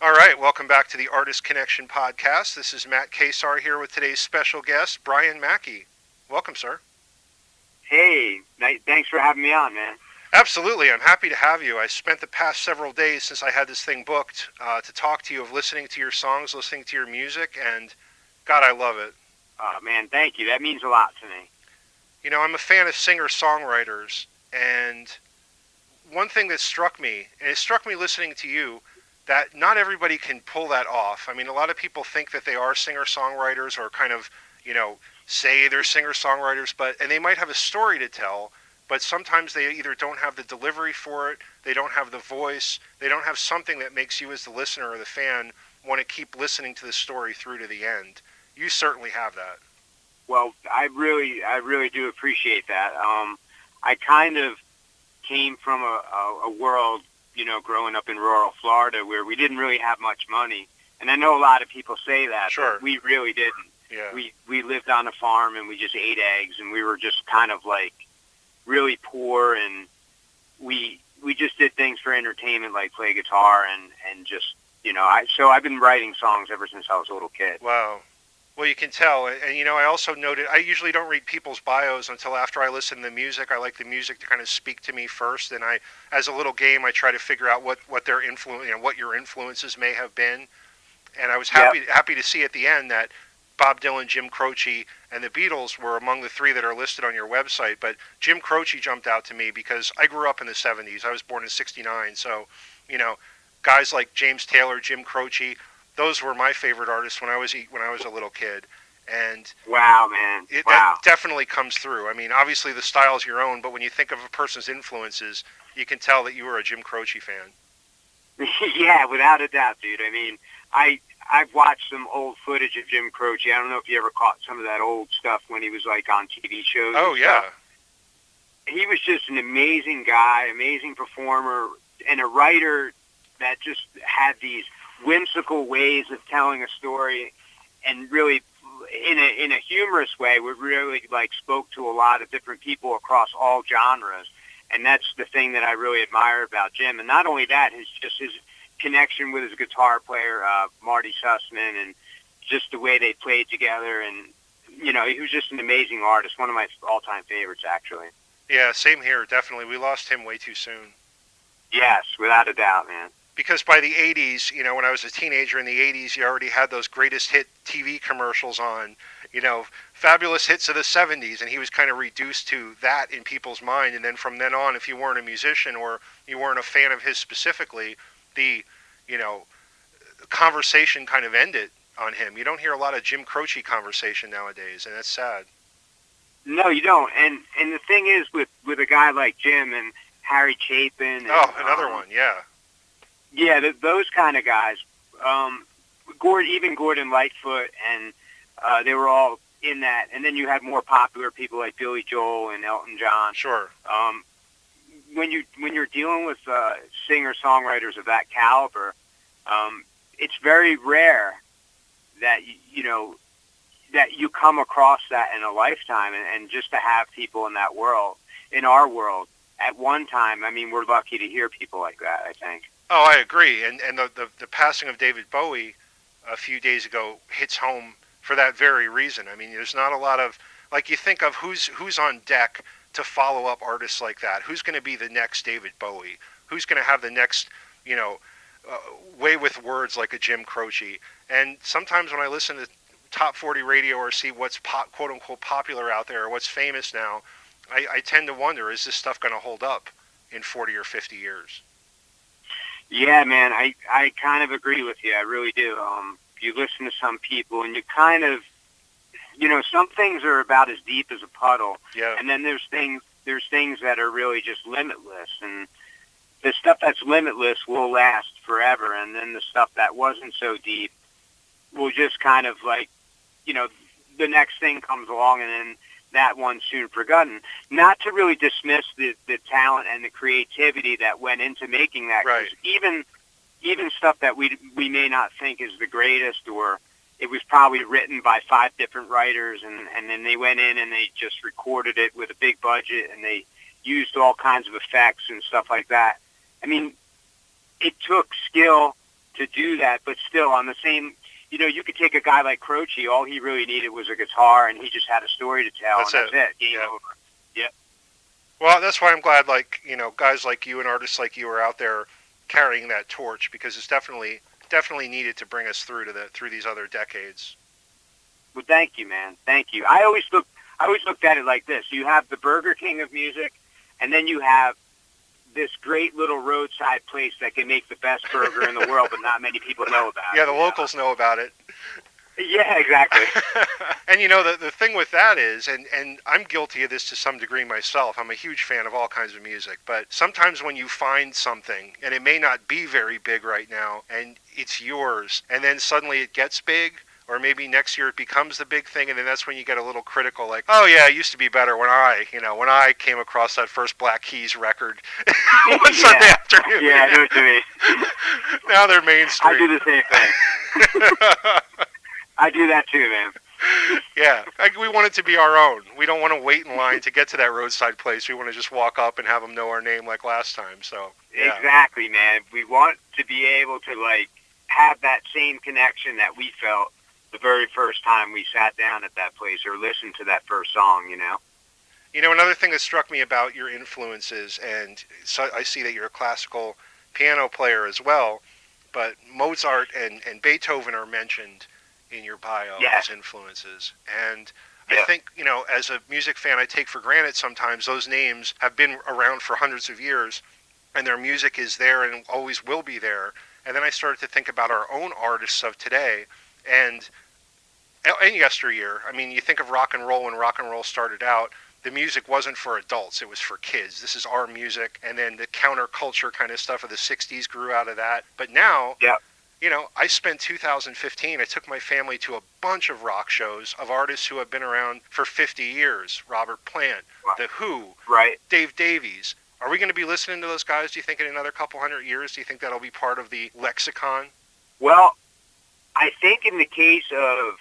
All right, welcome back to the Artist Connection podcast. This is Matt Kesar here with today's special guest, Brian Mackey. Welcome, sir. Hey, thanks for having me on, man. Absolutely, I'm happy to have you. I spent the past several days since I had this thing booked to talk to you of listening to your songs, listening to your music, and God, I love it. Oh, man, thank you. That means a lot to me. You know, I'm a fan of singer-songwriters, and one thing that struck me, and it struck me listening to you, that not everybody can pull that off. I mean, a lot of people think that they are singer-songwriters or kind of, say they're singer-songwriters, and they might have a story to tell, but sometimes they either don't have the delivery for it, they don't have the voice, they don't have something that makes you as the listener or the fan want to keep listening to the story through to the end. You certainly have that. Well, I really do appreciate that. I kind of came from a world, growing up in rural Florida where we didn't really have much money. And I know a lot of people say that, Sure. but we really didn't. Yeah. We lived on a farm and we just ate eggs and we were just kind of like really poor, and we just did things for entertainment like play guitar and just, so I've been writing songs ever since I was a little kid. Wow. Well, you can tell. And I also noted, I usually don't read people's bios until after I listen to the music. I like the music to kind of speak to me first. And as a little game, I try to figure out what their influence, what your influences may have been. And I was happy to see at the end that Bob Dylan, Jim Croce, and the Beatles were among the three that are listed on your website. But Jim Croce jumped out to me because I grew up in the 70s. I was born in 69. So, guys like James Taylor, Jim Croce, those were my favorite artists when I was a little kid. And wow, man, that definitely comes through. I mean, obviously the style's your own, but when you think of a person's influences, you can tell that you were a Jim Croce fan. Yeah, without a doubt, dude. I mean, I've watched some old footage of Jim Croce. I don't know if you ever caught some of that old stuff when he was like on TV shows. Oh, yeah. Stuff. He was just an amazing guy, amazing performer, and a writer that just had these whimsical ways of telling a story, and really in a humorous way, we really like spoke to a lot of different people across all genres. And that's the thing that I really admire about Jim. And not only that, his connection with his guitar player, Marty Sussman, and just the way they played together. And, he was just an amazing artist, one of my all-time favorites, actually. Yeah, same here, definitely. We lost him way too soon. Yes, without a doubt, man. Because by the 80s, when I was a teenager in the 80s, you already had those greatest hit TV commercials on, fabulous hits of the 70s, and he was kind of reduced to that in people's mind. And then from then on, if you weren't a musician or you weren't a fan of his specifically, the, conversation kind of ended on him. You don't hear a lot of Jim Croce conversation nowadays, and that's sad. No, you don't. And the thing is with a guy like Jim and Harry Chapin. And, another one, yeah. Yeah, those kind of guys. Even Gordon Lightfoot, and they were all in that. And then you had more popular people like Billy Joel and Elton John. Sure. When you're dealing with singer-songwriters of that caliber, it's very rare that that you come across that in a lifetime, and just to have people in that world, in our world, at one time. I mean, we're lucky to hear people like that, I think. Oh, I agree. And the passing of David Bowie a few days ago hits home for that very reason. I mean, there's not a lot of, like, you think of who's on deck to follow up artists like that. Who's going to be the next David Bowie? Who's going to have the next, way with words like a Jim Croce? And sometimes when I listen to top 40 radio or see what's quote unquote popular out there or what's famous now, I tend to wonder, is this stuff going to hold up in 40 or 50 years? Yeah, man, I kind of agree with you. I really do. You listen to some people, and you kind of, some things are about as deep as a puddle. Yeah. And then there's things that are really just limitless, and the stuff that's limitless will last forever. And then the stuff that wasn't so deep will just kind of like, the next thing comes along, and then that one's soon forgotten. Not to really dismiss the talent and the creativity that went into making that. Right. Even stuff that we may not think is the greatest, or it was probably written by 5 different writers, and then they went in and they just recorded it with a big budget, and they used all kinds of effects and stuff like that. I mean, it took skill to do that, but still on the same. You could take a guy like Croce. All he really needed was a guitar, and he just had a story to tell, That's and that's it. Game Yeah. over. Yeah. Well, that's why I'm glad, like, guys like you and artists like you are out there carrying that torch, because it's definitely needed to bring us through these other decades. Well, thank you, man. Thank you. I always looked at it like this. You have the Burger King of music, and then you have this great little roadside place that can make the best burger in the world, but not many people know about. Yeah, the locals know about it. Yeah, exactly. And the thing with that is, and I'm guilty of this to some degree myself, I'm a huge fan of all kinds of music, but sometimes when you find something, and it may not be very big right now, and it's yours, and then suddenly it gets big, or maybe next year it becomes the big thing, and then that's when you get a little critical, like, oh yeah, it used to be better when I came across that first Black Keys record one Sunday afternoon. Yeah, I know what you mean. Now they're mainstream. I do the same thing. I do that too, man. Yeah, we want it to be our own. We don't want to wait in line to get to that roadside place. We want to just walk up and have them know our name like last time. So yeah. Exactly, man. We want to be able to have that same connection that we felt the very first time we sat down at that place or listened to that first song. Another thing that struck me about your influences, and so I see that you're a classical piano player as well, but Mozart and Beethoven are mentioned in your bio as influences. And I think, as a music fan, I take for granted sometimes those names have been around for hundreds of years, and their music is there and always will be there. And then I started to think about our own artists of today, and yesteryear. I mean, you think of rock and roll. When rock and roll started out, the music wasn't for adults, it was for kids. This is our music. And then the counterculture kind of stuff of the 60s grew out of that. But now, I spent 2015, I took my family to a bunch of rock shows of artists who have been around for 50 years. Robert Plant, The Who, Dave Davies. Are we going to be listening to those guys, do you think, in another couple hundred years? Do you think that'll be part of the lexicon? Well, I think in the case of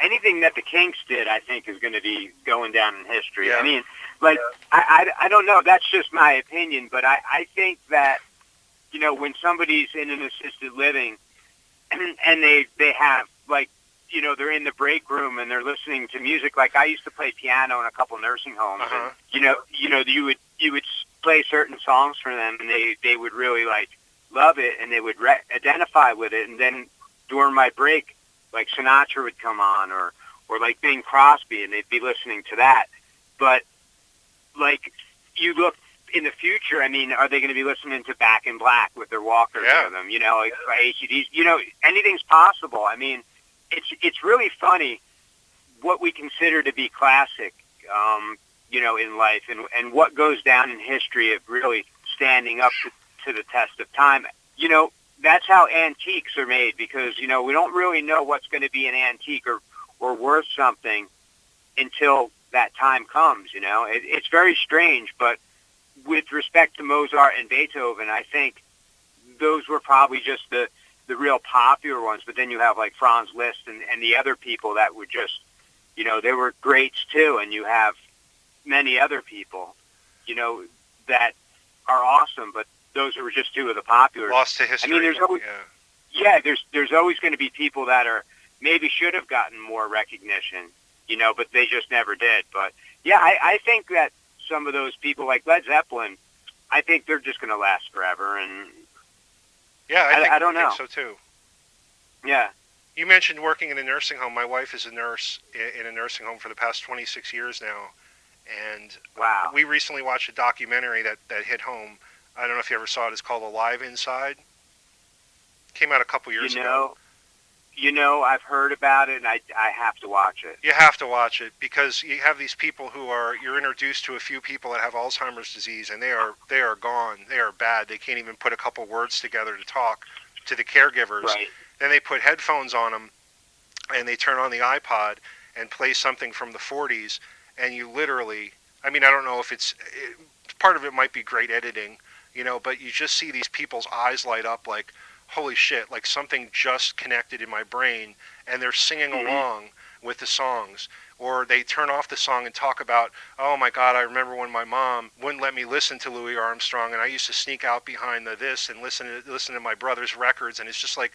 anything that the Kinks did, I think is going to be going down in history. Yeah. I mean, I don't know. That's just my opinion, but I think that, when somebody's in an assisted living and they have, they're in the break room and they're listening to music. Like I used to play piano in a couple nursing homes, and you would play certain songs for them, and they would really love it, and they would identify with it. And then during my break, like Sinatra would come on, or like Bing Crosby, and they'd be listening to that. But you look in the future, I mean, are they going to be listening to Back in Black with their walkers with them? ACDs. Anything's possible. I mean, it's really funny what we consider to be classic, in life, and what goes down in history of really standing up to the test of time. That's how antiques are made, because, we don't really know what's going to be an antique or worth something until that time comes, It's very strange, but with respect to Mozart and Beethoven, I think those were probably just the real popular ones. But then you have Franz Liszt and the other people that were just, they were greats too. And you have many other people, that are awesome, but those were just two of the popular. Lost to history. I mean, there's always going to be people that are maybe should have gotten more recognition, but they just never did. But yeah, I think that some of those people like Led Zeppelin, I think they're just going to last forever. And yeah, I don't know. I think so too. Yeah. You mentioned working in a nursing home. My wife is a nurse in a nursing home for the past 26 years now. And wow. We recently watched a documentary that hit home. I don't know if you ever saw it. It's called Alive Inside. Came out a couple years ago. I've heard about it, and I have to watch it. You have to watch it, because you have these people you're introduced to a few people that have Alzheimer's disease, and they are gone. They are bad. They can't even put a couple words together to talk to the caregivers. Right. Then they put headphones on them, and they turn on the iPod and play something from the 40s, and you literally, I mean, I don't know if part of it might be great editing, but you just see these people's eyes light up like, holy shit, like something just connected in my brain, and they're singing along with the songs. or they turn off the song and talk about, oh my God, I remember when my mom wouldn't let me listen to Louis Armstrong, and I used to sneak out behind the this and listen to my brother's records, and it's just like